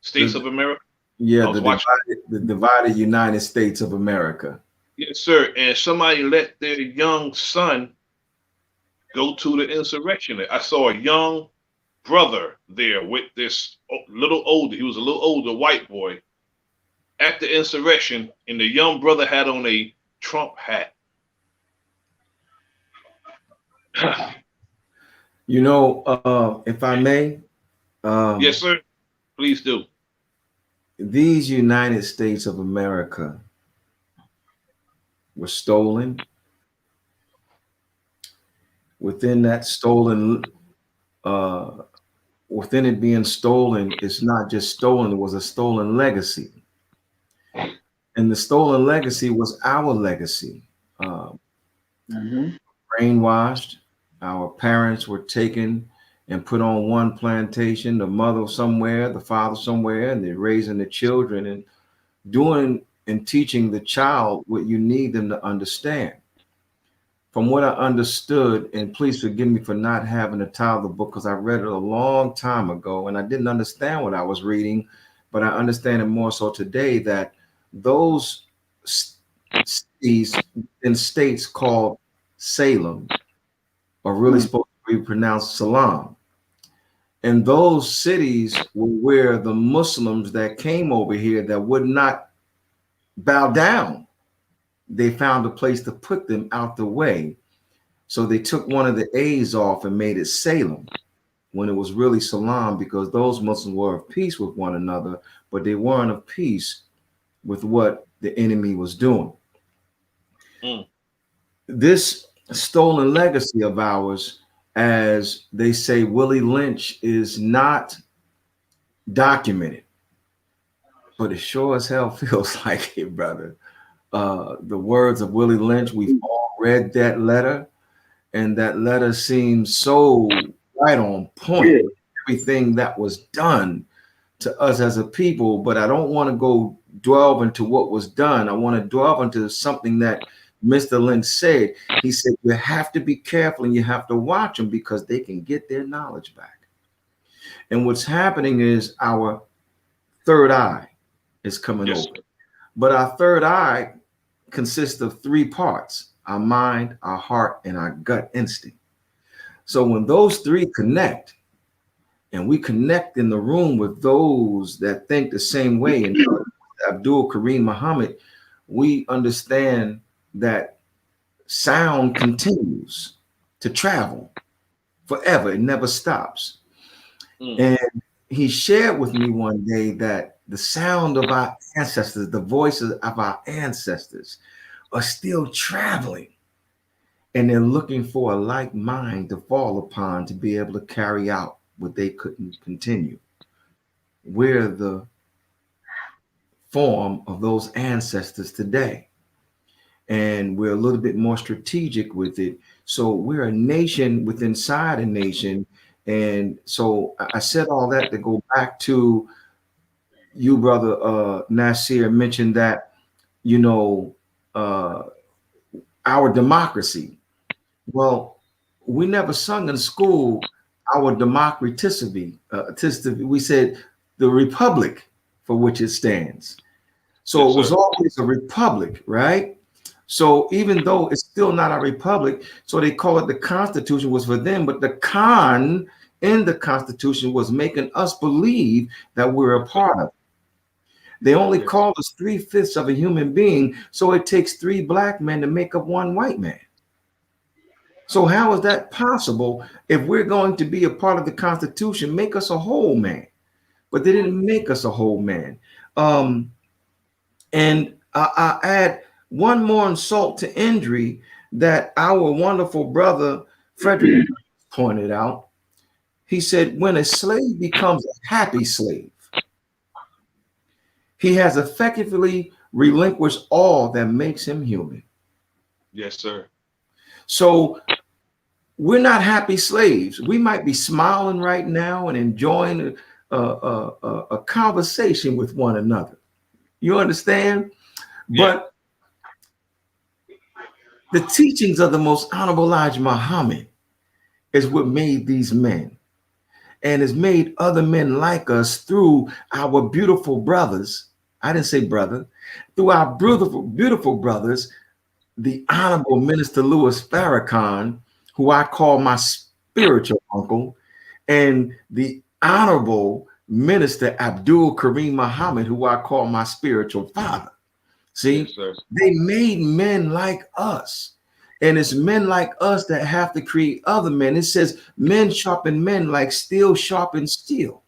states The, of America. yeah, I was watching, the divided United States of America. yes, sir. And somebody let their young son go to the insurrection. I saw a young brother there with this little older, he was a little older white boy at the insurrection, and the young brother had on a Trump hat. You know, if I may, Yes, um, sir. Please do. these United States of America were stolen. Within that stolen, uh, within it being stolen, it's not just stolen, it was a stolen legacy. And the stolen legacy was our legacy. Uh, Hmm. Brainwashed, our parents were taken and put on one plantation, the mother somewhere, the father somewhere, and they're raising the children and doing and teaching the child what you need them to understand. From what I understood, and please forgive me for not having the title of the book because I read it a long time ago and I didn't understand what I was reading, but I understand it more so today that those cities in states called Salem are really supposed to be pronounced Salam. And those cities were where the Muslims that came over here that would not bow down. They found a place to put them out the way. So they took one of the A's off and made it Salem when it was really Salam, because those Muslims were of peace with one another, but they weren't of peace with what the enemy was doing. Mm. This stolen legacy of ours, as they say, Willie Lynch, is not documented, but it sure as hell feels like it, brother. The words of Willie Lynch, we've all read that letter, and that letter seems so right on point. Yeah. Everything that was done to us as a people, but I don't want to go delve into what was done. I want to delve into something that Mr. Lynch said. He said, you have to be careful and you have to watch them because they can get their knowledge back. And what's happening is our third eye is coming Yes, open. But our third eye consists of three parts: our mind, our heart, and our gut instinct. So when those three connect, and we connect in the room with those that think the same way, and Abdul Kareem Muhammad, we understand that sound continues to travel forever. It never stops. Mm. And he shared with me one day that the sound of our ancestors, the voices of our ancestors, are still traveling. And they're looking for a like mind to fall upon to be able to carry out what they couldn't continue. We're the form of those ancestors today. And we're a little bit more strategic with it. So we're a nation within inside a nation. And so I said all that to go back to you, brother Nasir, mentioned that, you know, uh, our democracy. Well, we never sung in school our democraticity. We said the republic for which it stands. So yes, it was sir. always a republic, right? So even though it's still not a republic, so they call it the Constitution was for them, but the con in the Constitution was making us believe that we're a Yes, sir. part of it. They only Yes. call us 3/5 of a human being, so it takes three black men to make up one white man. So how is that possible? If we're going to be a part of the Constitution, make us a whole man. But they didn't make us a whole man. Um, and I add one more insult to injury that our wonderful brother Frederick pointed out. He said, when a slave becomes a happy slave, he has effectively relinquished all that makes him human. Yes, sir. So we're not happy slaves. We might be smiling right now and enjoying a conversation with one another. You understand? Yeah. But the teachings of the most honorable Elijah Muhammad is what made these men and has made other men like us through our beautiful brothers. I didn't say brother, through our beautiful brothers, the Honorable Minister Louis Farrakhan, who I call my spiritual uncle, and the Honorable Minister Abdul Kareem Muhammad, who I call my spiritual father. Yes, See, sir. they made men like us. And it's men like us that have to create other men. It says men sharpen men like steel sharpens steel.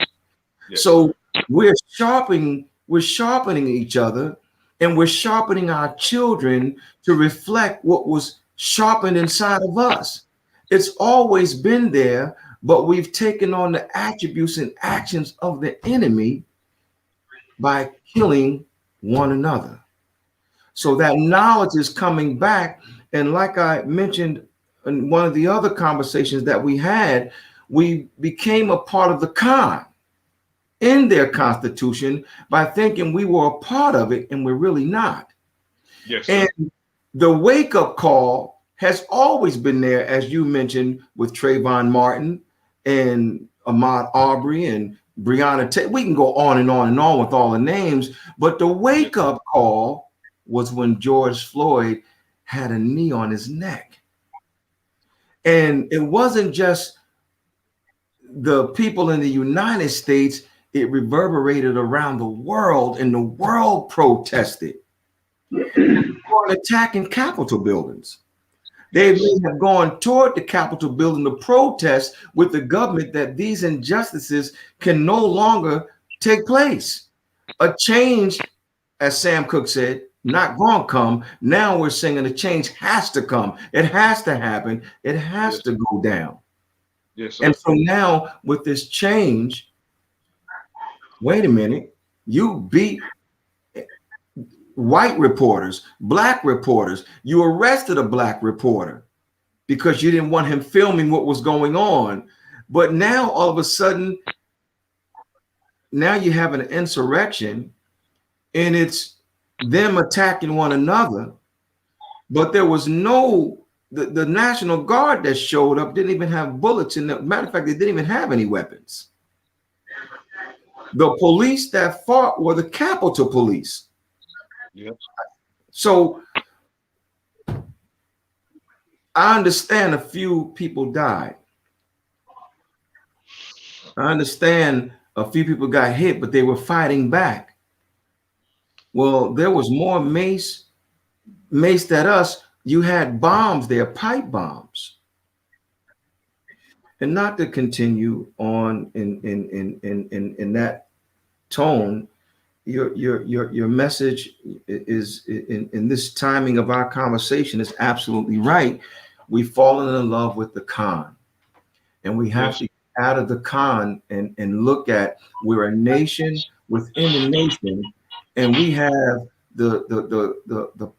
Yes, So sir. we're sharpening each other, and we're sharpening our children to reflect what was sharpened inside of us. It's always been there, but we've taken on the attributes and actions of the enemy by killing one another. So that knowledge is coming back. And like I mentioned in one of the other conversations that we had, we became a part of the con in their constitution by thinking we were a part of it, and we're really not. Yes, And sir. the wake up call has always been there, as you mentioned, with Trayvon Martin and Ahmaud Arbery and Breonna Taylor. We can go on and on and on with all the names, but the Yes, wake sir. up call was when George Floyd had a knee on his neck. And it wasn't just the people in the United States, it reverberated around the world, and the world protested. Or attacking Capitol buildings. They may Yes. have gone toward the Capitol building to protest with the government that these injustices can no longer take place. A change, as Sam Cooke said, not going to come. Now we're saying a change has to come. It has to happen. It has Yes. to go down. Yes, And sir. so now with this change, wait a minute, you beat white reporters, black reporters. You arrested a black reporter because you didn't want him filming what was going on. But now all of a sudden, now you have an insurrection and it's them attacking one another. But there was no, the National Guard that showed up didn't even have bullets. In the matter of fact, they didn't even have any weapons. The police that fought were the Capitol Police. Yep. So I understand a few people died. I understand a few people got hit, but they were fighting back. Well, there was more maced at us. You had bombs there, pipe bombs. And not to continue on in that tone, your message is in this timing of our conversation is absolutely right. We've fallen in love with the con, and we have Yes. to get out of the con and look at we're a nation within the nation, and we have the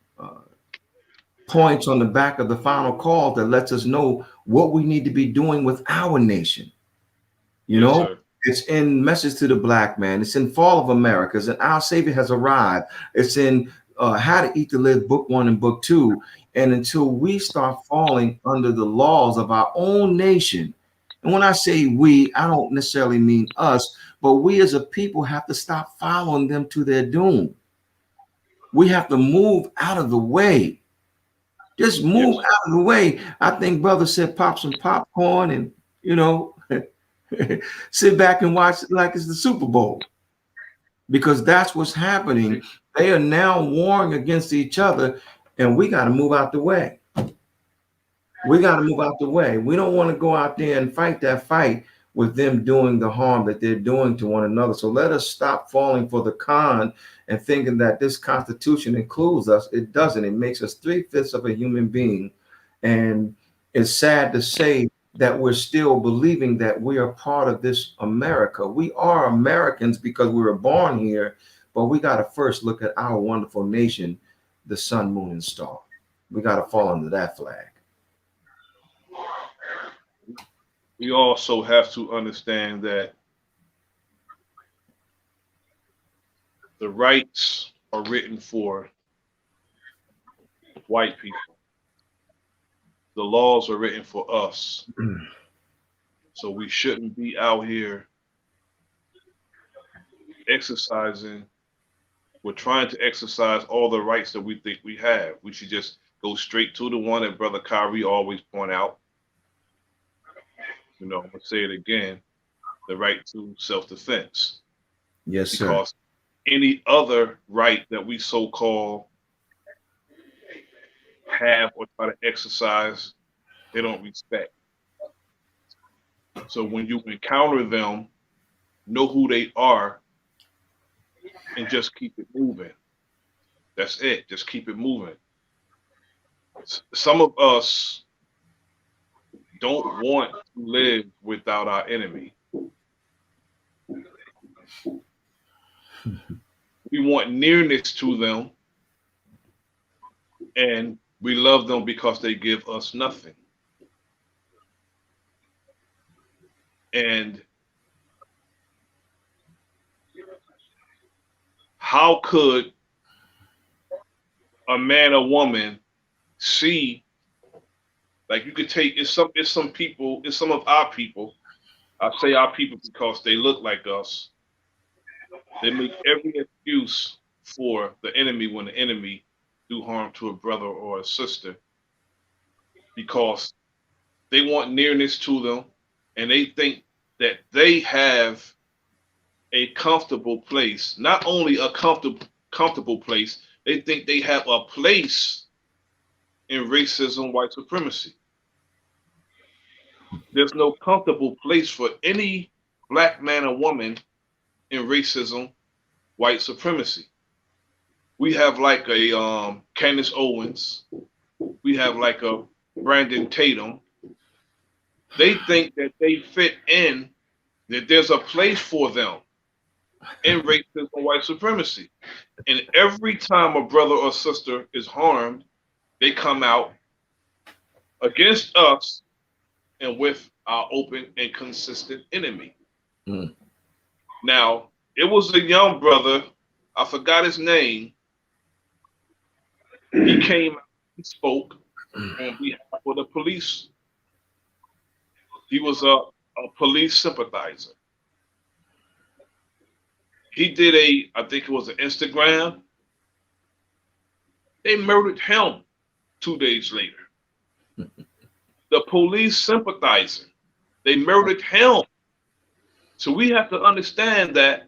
points on the back of the final call that lets us know what we need to be doing with our nation. You Yes, know, sir. it's in Message to the Black Man. It's in Fall of America. It's in Our Savior Has Arrived. It's in How to Eat to Live, Book 1 and Book 2. And until we start falling under the laws of our own nation, and when I say we, I don't necessarily mean us, but we as a people have to stop following them to their doom. We have to move out of the way. Just move Yes. out of the way. I think brother said pop some popcorn and, you know, sit back and watch it like it's the Super Bowl because that's what's happening. They are now warring against each other, and we got to move out the way. We got to move out the way. We don't want to go out there and fight that fight with them doing the harm that they're doing to one another. So let us stop falling for the con and thinking that this Constitution includes us. It doesn't. It makes us 3/5 of a human being. And it's sad to say that we're still believing that we are part of this America. We are Americans because we were born here, but we got to first look at our wonderful nation, the sun, moon, and star. We got to fall under that flag. We also have to understand that the rights are written for white people. The laws are written for us. So we shouldn't be out here exercising. We're trying to exercise all the rights that we think we have. We should just go straight to the one that Brother Kyrie always point out. You know, I'm gonna say it again: the right to self-defense. Yes, sir. Because any other right that we so-called have or try to exercise, they don't respect. So when you encounter them, know who they are and just keep it moving. That's it. Just keep it moving. Some of us don't want to live without our enemy. We want nearness to them and we love them because they give us nothing. And how could a man or woman see, like you could take it's some people, it's some of our people. I say our people because they look like us. They make every excuse for the enemy when the enemy do harm to a brother or a sister because they want nearness to them and they think that they have a comfortable place, not only a comfortable place, They think they have a place in racism, white supremacy. There's no comfortable place for any black man or woman in racism, white supremacy. We have like a Candace Owens. We have like a Brandon Tatum. They think that they fit in, that there's a place for them in racism, white supremacy. And every time a brother or sister is harmed, they come out against us and with our open and consistent enemy. Mm. Now, it was a young brother, I forgot his name. He came, he spoke on behalf of the police. He was a police sympathizer. He did I think it was an Instagram. They murdered him 2 days later. The police sympathizer. They murdered him. So we have to understand that,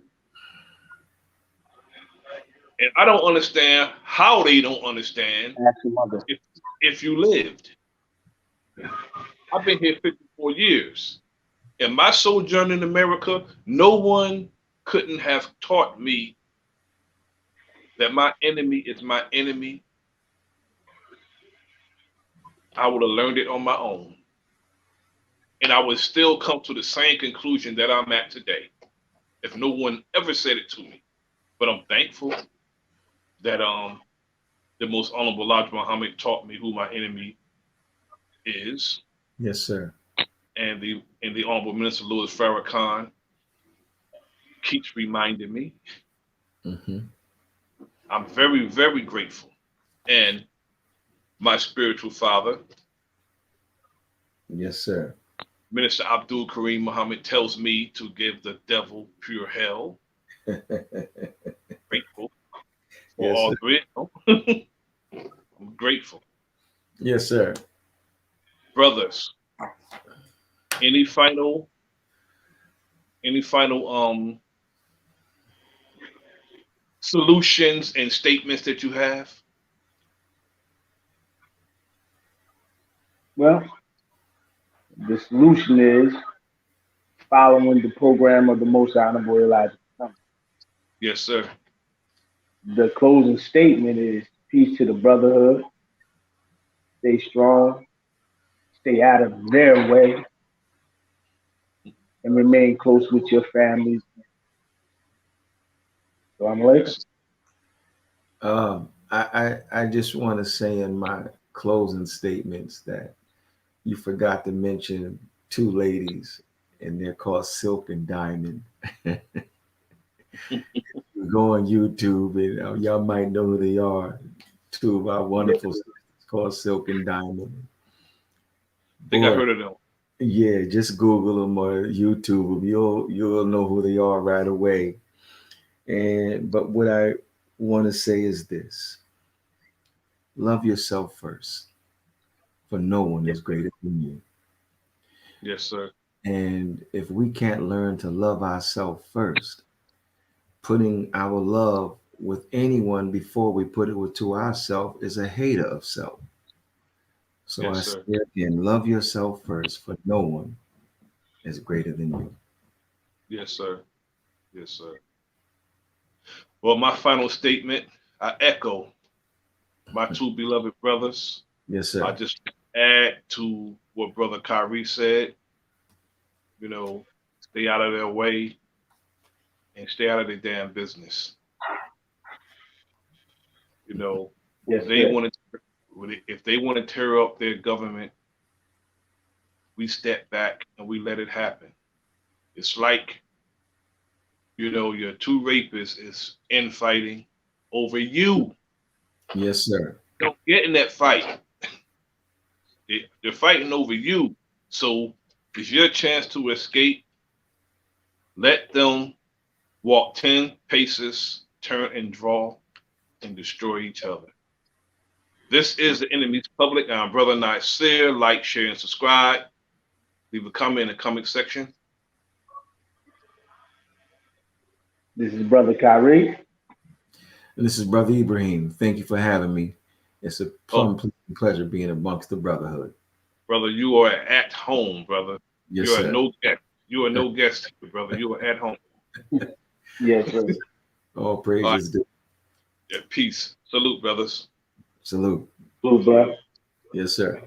and I don't understand how they don't understand Ask your mother. if you lived. I've been here 54 years. In my sojourn in America, no one couldn't have taught me that my enemy is my enemy. I would have learned it on my own. And I would still come to the same conclusion that I'm at today if no one ever said it to me. But I'm thankful that the most honorable Elijah Muhammad taught me who my enemy is, Yes, sir. and the honorable Minister Louis Farrakhan keeps reminding me. Hmm. I'm very, very grateful. And my spiritual father, Yes, sir. Minister Abdul Kareem Muhammad, tells me to give the devil pure hell. Grateful for Yes, all sir. three of them. I'm grateful. Yes, sir. Brothers, any final any final solutions and statements that you have? Well, the solution is following the program of the Most Honorable Elijah Muhammad. Yes, sir. The closing statement is peace to the brotherhood, stay strong, stay out of their way, and remain close with your families. So I'm like, Yes. I just want to say in my closing statements that you forgot to mention two ladies, and they're called Silk and Diamond. You go on YouTube, and y'all might know who they are. Two of our I wonderful sisters called Silk and Diamond. think I Boy, heard of them. yeah, just Google them or YouTube them. You'll know who they are right away. And but what I want to say is this: love yourself first, for no one is greater than you. Yes, sir. And if we can't learn to love ourselves first, putting our love with anyone before we put it to ourselves is a hater of self. So Yes, I say sir. again, love yourself first, for no one is greater than you. Yes, sir. Yes, sir. Well, my final statement, I echo my two beloved brothers. Yes, I sir. just add to what Brother Kyrie said, you know, stay out of their way and stay out of their damn business. You know, yes, if they sir. want to, if they want to tear up their government, we step back and we let it happen. It's like, your two rapists is infighting over you. Yes, sir. Don't get in that fight. They're fighting over you. So it's your chance to escape. Let them walk 10 paces, turn and draw, and destroy each other. This is the enemy's public. I'm Bro.Nasir. Like, share, and subscribe. Leave a comment in the comment section. This is Brother Kyrie. And this is Brother Ibrahim. Thank you for having me. It's a Oh, plum pleasure being amongst the brotherhood. brother, you are at home, brother. Yes, You are sir. no guest. You are no guest here, brother. You are at home. Yes, sir. All All right. praises due. Yeah, peace. Salute, brothers. Salute. Blue, bro. Yes, sir.